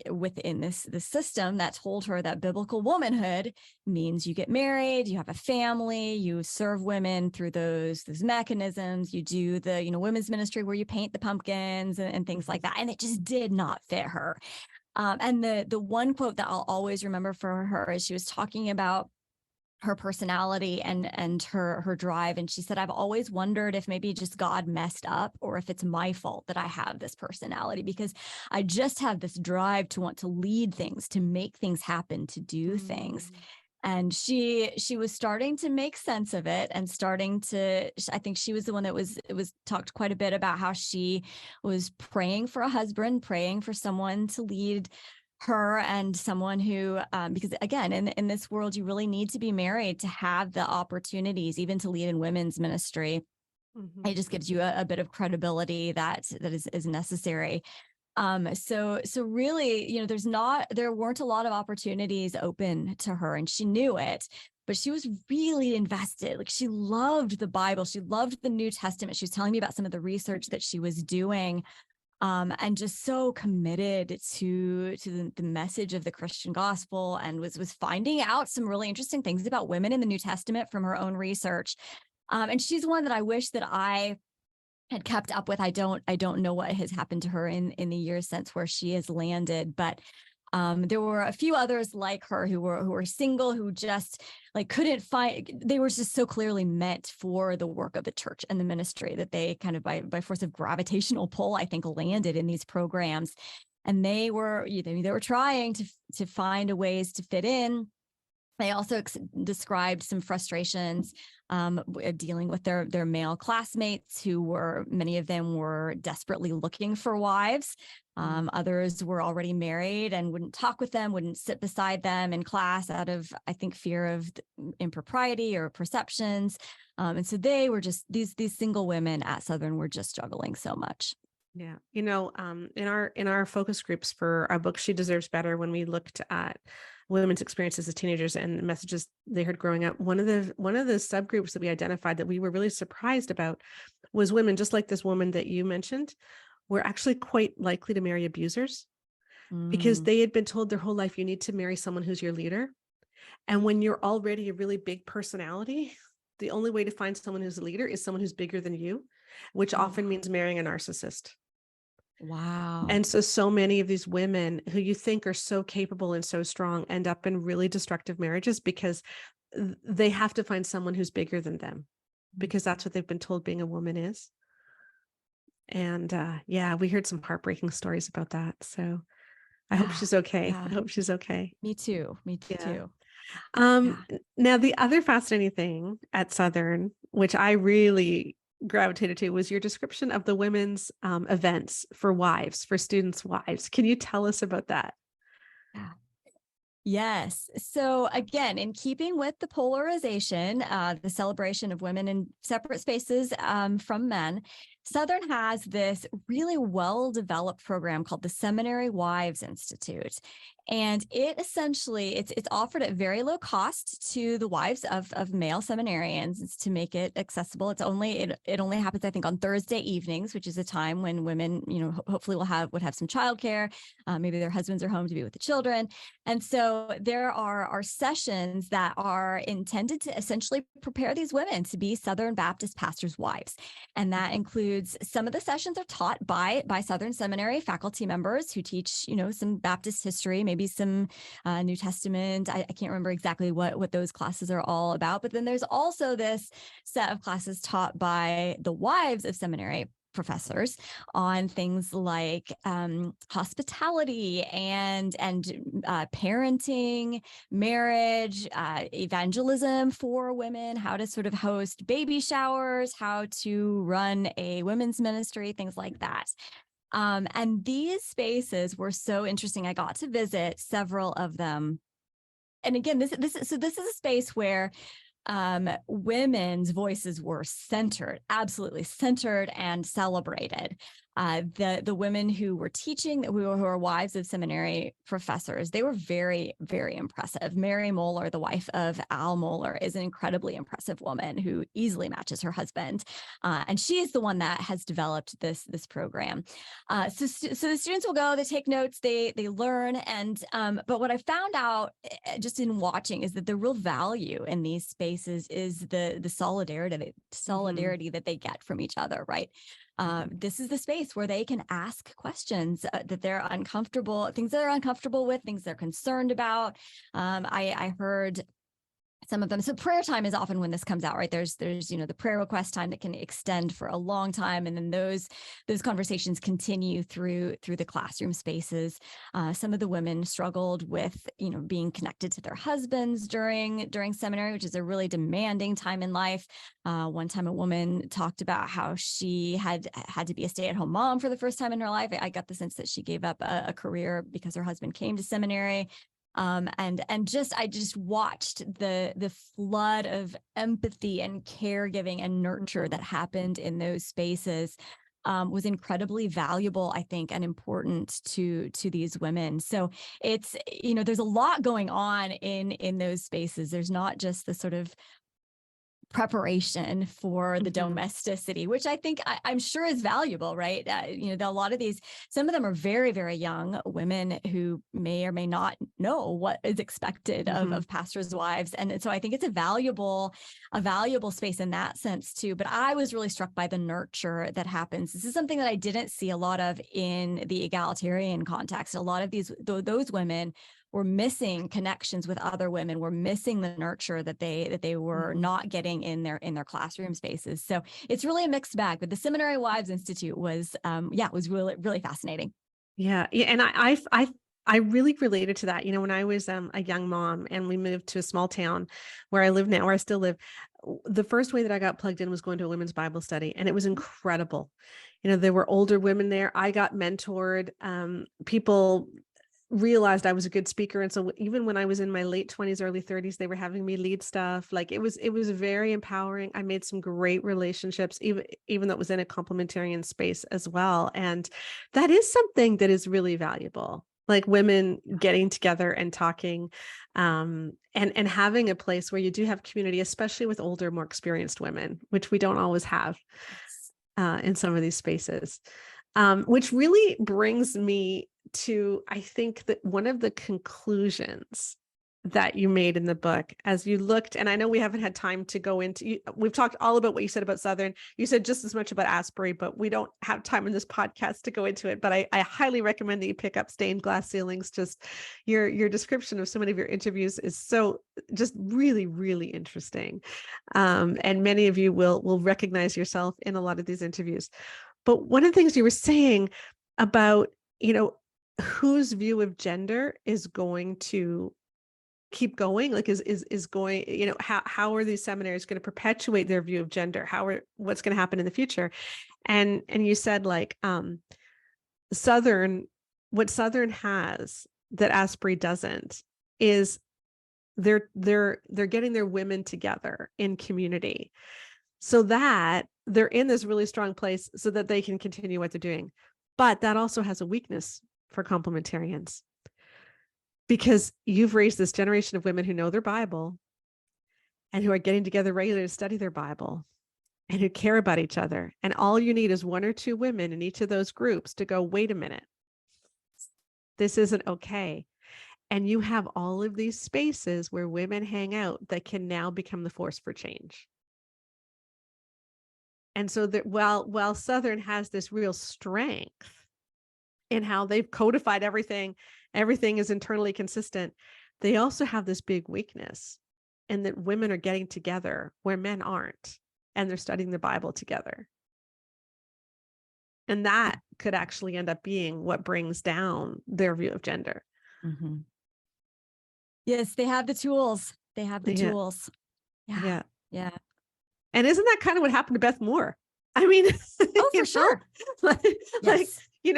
within this system that told her that biblical womanhood means you get married, you have a family, you serve women through those mechanisms, you do the women's ministry where you paint the pumpkins and things like that. And it just did not fit her. And the one quote that I'll always remember for her is she was talking about her personality and her drive. And she said, I've always wondered if maybe just God messed up or if it's my fault that I have this personality, because I just have this drive to want to lead things, to make things happen, to do things. And she was starting to make sense of it and I think she was the one that it was talked quite a bit about how she was praying for a husband, praying for someone to lead her, and someone who, because again, in this world, you really need to be married to have the opportunities, even to lead in women's ministry. It just gives you a bit of credibility that is necessary. So really, there weren't a lot of opportunities open to her, and she knew it, but she was really invested. Like, she loved the Bible. She loved the New Testament. She was telling me about some of the research that she was doing, and just so committed to the message of the Christian gospel, and was finding out some really interesting things about women in the New Testament from her own research. And she's one that I wish that I had kept up with. I don't know what has happened to her in the years since where she has landed, but there were a few others like her who were single, who just couldn't find. They were just so clearly meant for the work of the church and the ministry that they kind of by force of gravitational pull, I think, landed in these programs. And they were trying to find ways to fit in. They also described some frustrations dealing with their male classmates, many of them were desperately looking for wives. Others were already married and wouldn't talk with them, wouldn't sit beside them in class out of, I think, fear of impropriety or perceptions. And so they were just, these single women at Southern were just struggling so much. Yeah. In our focus groups for our book, She Deserves Better, when we looked at women's experiences as teenagers and messages they heard growing up, one of the subgroups that we identified that we were really surprised about was women, just like this woman that you mentioned, were actually quite likely to marry abusers because they had been told their whole life, you need to marry someone who's your leader. And when you're already a really big personality, the only way to find someone who's a leader is someone who's bigger than you, which often means marrying a narcissist. Wow. And so many of these women who you think are so capable and so strong end up in really destructive marriages because they have to find someone who's bigger than them, because that's what they've been told being a woman is. And we heard some heartbreaking stories about that. So I hope she's okay. Yeah. I hope she's okay. Me too. Yeah. Too. Um, Yeah. Now the other fascinating thing at Southern, which I really gravitated to, was your description of the women's events for wives, for students' wives. Can you tell us about that? Yeah. Yes. So again, in keeping with the polarization, the celebration of women in separate spaces from men, Southern has this really well-developed program called the Seminary Wives Institute. And it essentially, it's offered at very low cost to the wives of male seminarians. It's to make it accessible. It only happens, I think, on Thursday evenings, which is a time when women, hopefully would have some childcare. Maybe their husbands are home to be with the children. And so there are sessions that are intended to essentially prepare these women to be Southern Baptist pastors' wives. And that includes some of the sessions are taught by Southern Seminary faculty members who teach, some Baptist history, maybe some New Testament. I can't remember exactly what those classes are all about. But then there's also this set of classes taught by the wives of seminary professors on things like hospitality and parenting, marriage, evangelism for women, how to sort of host baby showers, how to run a women's ministry, things like that. And these spaces were so interesting. I got to visit several of them. And again, this is a space where women's voices were centered, absolutely centered and celebrated. The women who were teaching, who are wives of seminary professors, they were very, very impressive. Mary Moeller, the wife of Al Moeller, is an incredibly impressive woman who easily matches her husband, and she is the one that has developed this program. So the students will go, they take notes, they learn, and but what I found out just in watching is that the real value in these spaces is the solidarity that they get from each other, right? This is the space where they can ask questions that they're uncomfortable, things that they're uncomfortable with, things they're concerned about. I heard some of them. So prayer time is often when this comes out, right? There's the prayer request time that can extend for a long time, and then those conversations continue through the classroom spaces. Some of the women struggled with being connected to their husbands during seminary, which is a really demanding time in life. One time, a woman talked about how she had to be a stay-at-home mom for the first time in her life. I got the sense that she gave up a career because her husband came to seminary. And I just watched the flood of empathy and caregiving and nurture that happened in those spaces. Was incredibly valuable, I think, and important to these women. So it's, there's a lot going on in those spaces. There's not just the sort of preparation for the domesticity, which I think I'm sure is valuable, right? A lot of these, some of them are very, very young women who may or may not know what is expected of pastors' wives. And so I think it's a valuable space in that sense too. But I was really struck by the nurture that happens. This is something that I didn't see a lot of in the egalitarian context. A lot of those women were missing connections with other women, were missing the nurture that they were not getting in their classroom spaces. So it's really a mixed bag. But the Seminary Wives Institute was really, really fascinating. Yeah. And I really related to that. When I was a young mom and we moved to a small town where I live now, where I still live, the first way that I got plugged in was going to a women's Bible study, and it was incredible. There were older women there. I got mentored. People realized I was a good speaker. And so even when I was in my late 20s, early 30s, they were having me lead stuff. Like it was very empowering. I made some great relationships, even though it was in a complementarian space as well. And that is something that is really valuable. Like women getting together and talking, and having a place where you do have community, especially with older, more experienced women, which we don't always have in some of these spaces. Which really brings me to, I think, that one of the conclusions that you made in the book as you looked, and I know we haven't had time to go into, we've talked all about what you said about Southern. You said just as much about Asbury, but we don't have time in this podcast to go into it. But I highly recommend that you pick up Stained Glass Ceilings. Just your description of so many of your interviews is so just really, really interesting. And many of you will recognize yourself in a lot of these interviews. But one of the things you were saying about, whose view of gender is going to keep going? Like is going, how are these seminaries going to perpetuate their view of gender? What's going to happen in the future? And you said like what Southern has that Asbury doesn't is they're getting their women together in community so that they're in this really strong place so that they can continue what they're doing. But that also has a weakness for complementarians, because you've raised this generation of women who know their Bible and who are getting together regularly to study their Bible and who care about each other. And all you need is one or two women in each of those groups to go, wait a minute, this isn't okay. And you have all of these spaces where women hang out that can now become the force for change. And so that while Southern has this real strength in how they've codified everything is internally consistent, they also have this big weakness in that women are getting together where men aren't, and they're studying the Bible together. And that could actually end up being what brings down their view of gender. Mm-hmm. Yes, they have the tools. They have the tools. Yeah. And isn't that kind of what happened to Beth Moore? I mean, for sure. Like,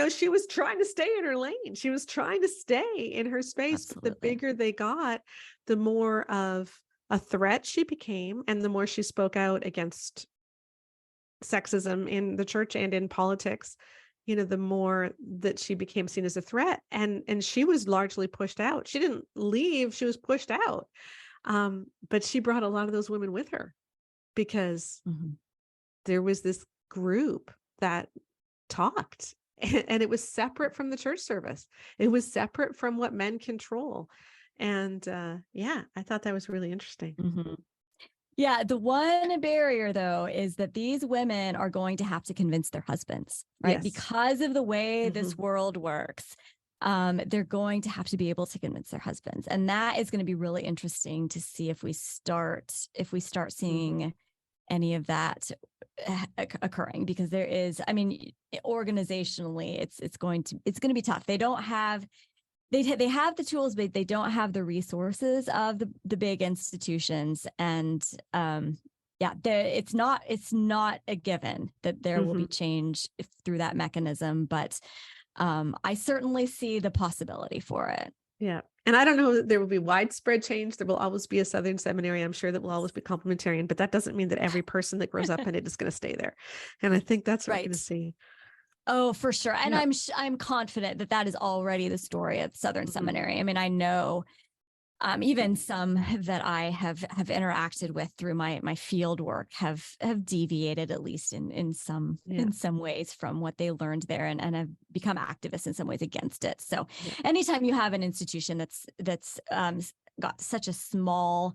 she was trying to stay in her lane. She was trying to stay in her space. Absolutely. But the bigger they got, the more of a threat she became, and the more she spoke out against sexism in the church and in politics, the more that she became seen as a threat. And she was largely pushed out. She didn't leave, she was pushed out. But she brought a lot of those women with her, because there was this group that talked, and it was separate from the church service. It was separate from what men control. And I thought that was really interesting. Mm-hmm. Yeah, the one barrier, though, is that these women are going to have to convince their husbands, right? Yes. Because of the way this world works, they're going to have to be able to convince their husbands. And that is going to be really interesting to see if we start seeing any of that occurring, because there is, organizationally, it's going to be tough. They don't have, they have the tools, but they don't have the resources of the big institutions. And it's not a given that there will be change through that mechanism, but I certainly see the possibility for it. Yeah. And I don't know that there will be widespread change. There will always be a Southern seminary, I'm sure, that will always be complementarian, but that doesn't mean that every person that grows up in it is going to stay there. And I think that's what we're going to see. Oh, for sure. And I'm confident that is already the story at Southern Seminary. I mean, I know even some that I have interacted with through my field work have deviated, at least in some ways, from what they learned there, and have become activists in some ways against it. So anytime you have an institution that's got such a small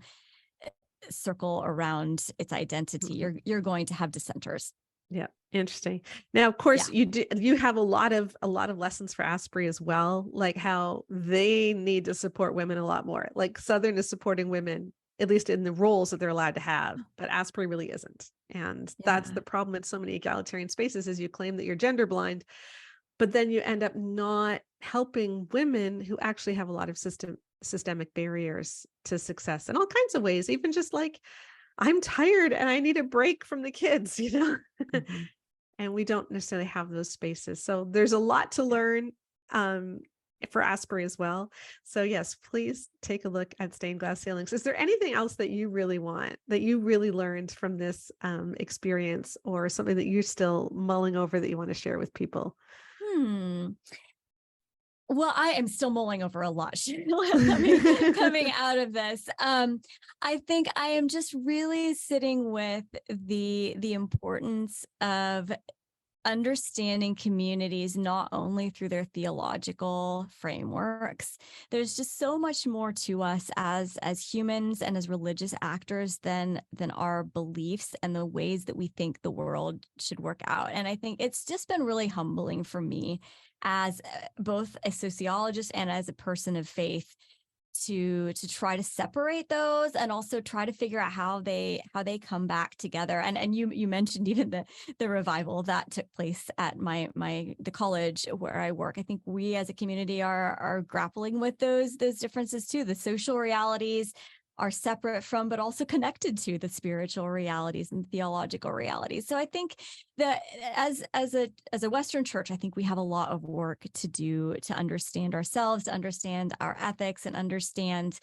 circle around its identity, you're going to have dissenters. Yeah. Interesting. Now, of course, you have a lot of lessons for Asbury as well, like how they need to support women a lot more. Like Southern is supporting women, at least in the roles that they're allowed to have, but Asbury really isn't. And that's the problem in so many egalitarian spaces, is you claim that you're gender blind, but then you end up not helping women who actually have a lot of systemic barriers to success in all kinds of ways, even just like, I'm tired and I need a break from the kids, and we don't necessarily have those spaces. So there's a lot to learn for Asbury as well. So yes, please take a look at Stained Glass Ceilings. Is there anything else that you really learned from this experience, or something that you're still mulling over that you want to share with people? Well, I am still mulling over a lot coming out of this. I think I am just really sitting with the importance of understanding communities not only through their theological frameworks. There's just so much more to us as humans and as religious actors than our beliefs and the ways that we think the world should work out. And I think it's just been really humbling for me, as both a sociologist and as a person of faith, to try to separate those and also try to figure out how they come back together. And you mentioned even the revival that took place at the college where I work. I think we as a community are grappling with those differences too. The social realities are separate from, but also connected to the spiritual realities and theological realities. So I think that as a Western church, I think we have a lot of work to do to understand ourselves, to understand our ethics, and understand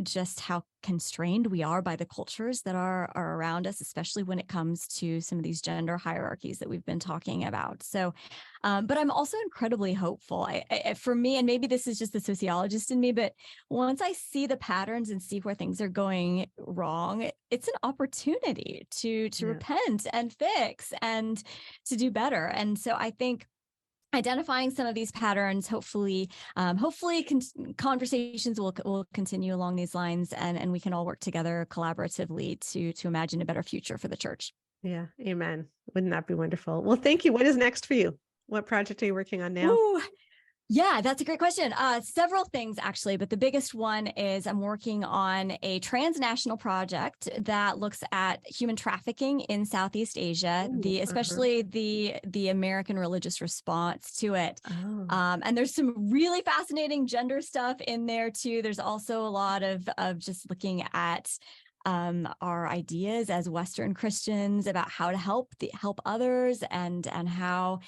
just how constrained we are by the cultures that are around us, especially when it comes to some of these gender hierarchies that we've been talking about. So, but I'm also incredibly hopeful. For me, and maybe this is just the sociologist in me, but once I see the patterns and see where things are going wrong, it's an opportunity to repent and fix and to do better. And so I think identifying some of these patterns, hopefully conversations will continue along these lines, and we can all work together collaboratively to imagine a better future for the church. Yeah. Amen. Wouldn't that be wonderful? Well, thank you. What is next for you? What project are you working on now? Ooh. Yeah, that's a great question. Several things, actually, but the biggest one is I'm working on a transnational project that looks at human trafficking in Southeast Asia, especially the American religious response to it. Oh. And there's some really fascinating gender stuff in there, too. There's also a lot of just looking at our ideas as Western Christians about how to help others, and how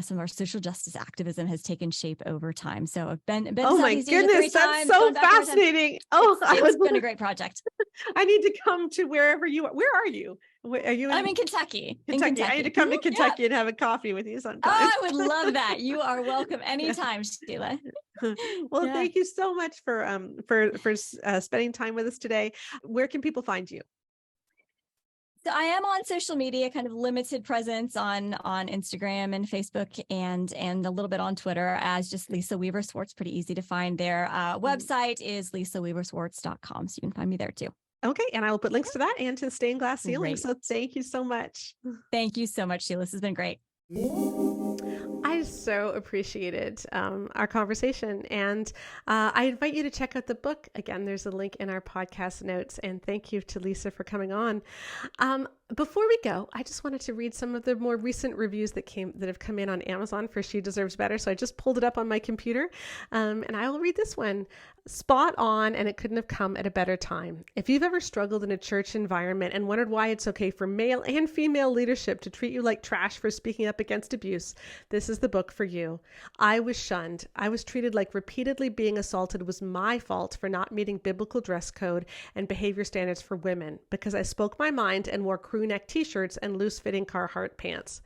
some of our social justice activism has taken shape over time. So I've been oh my goodness, that's so fascinating. It's been a great project. I need to come to wherever you are. Where are you? Are you? I'm in Kentucky. Kentucky. I need to come to Kentucky and have a coffee with you sometime. Oh, I would love that. You are welcome anytime, Sheila. Well, thank you so much for spending time with us today. Where can people find you? So I am on social media, kind of limited presence on Instagram and Facebook, and a little bit on Twitter as just Lisa Weaver Swartz. Pretty easy to find there. Website is lisaweaverswartz.com, so you can find me there too. Okay, and I will put links to that and to the stained glass ceiling. Great. So thank you so much. Thank you so much, Sheila. This has been great. I so appreciated our conversation, and I invite you to check out the book. Again, there's a link in our podcast notes, and thank you to Lisa for coming on. Before we go, I just wanted to read some of the more recent reviews that have come in on Amazon for She Deserves Better. So I just pulled it up on my computer, and I will read this one. Spot on, and it couldn't have come at a better time. If you've ever struggled in a church environment and wondered why it's okay for male and female leadership to treat you like trash for speaking up against abuse, this is the book for you. I was shunned. I was treated like repeatedly being assaulted was my fault for not meeting biblical dress code and behavior standards for women because I spoke my mind and wore crew neck t-shirts and loose-fitting Carhartt pants.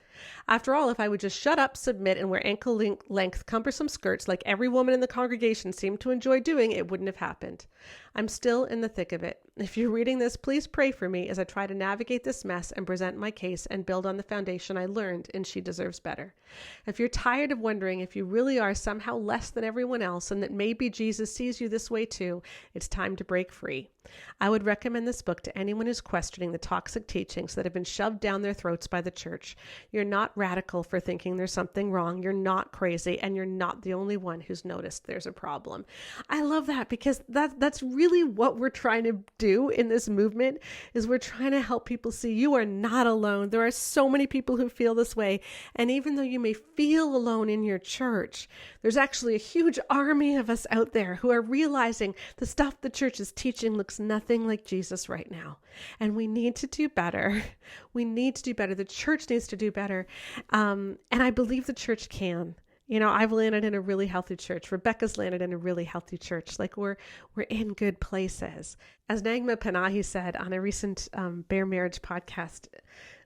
After all, if I would just shut up, submit, and wear ankle-length cumbersome skirts like every woman in the congregation seemed to enjoy doing, it wouldn't have happened. I'm still in the thick of it. If you're reading this, please pray for me as I try to navigate this mess and present my case and build on the foundation I learned in She Deserves Better. If you're tired of wondering if you really are somehow less than everyone else and that maybe Jesus sees you this way too, it's time to break free. I would recommend this book to anyone who's questioning the toxic teachings that have been shoved down their throats by the church. You're not radical for thinking there's something wrong. You're not crazy, and you're not the only one who's noticed there's a problem. I love that because that's really what we're trying to do in this movement is we're trying to help people see you are not alone. There are so many people who feel this way. And even though you may feel alone in your church, there's actually a huge army of us out there who are realizing the stuff the church is teaching looks nothing like Jesus right now. And we need to do better. We need to do better. The church needs to do better. And I believe the church can. You know, I've landed in a really healthy church. Rebecca's landed in a really healthy church. Like we're in good places. As Nagma Panahi said on a recent Bare Marriage podcast,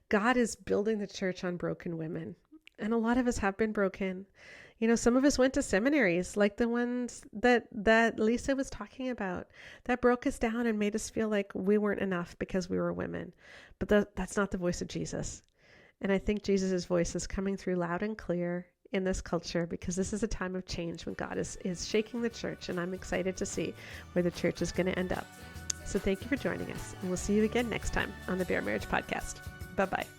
God is building the church on broken women. And a lot of us have been broken. You know, some of us went to seminaries like the ones that Lisa was talking about that broke us down and made us feel like we weren't enough because we were women. But that's not the voice of Jesus. And I think Jesus's voice is coming through loud and clear in this culture because this is a time of change when God is shaking the church, and I'm excited to see where the church is going to end up. So thank you for joining us, and we'll see you again next time on the Bare Marriage Podcast. Bye-bye.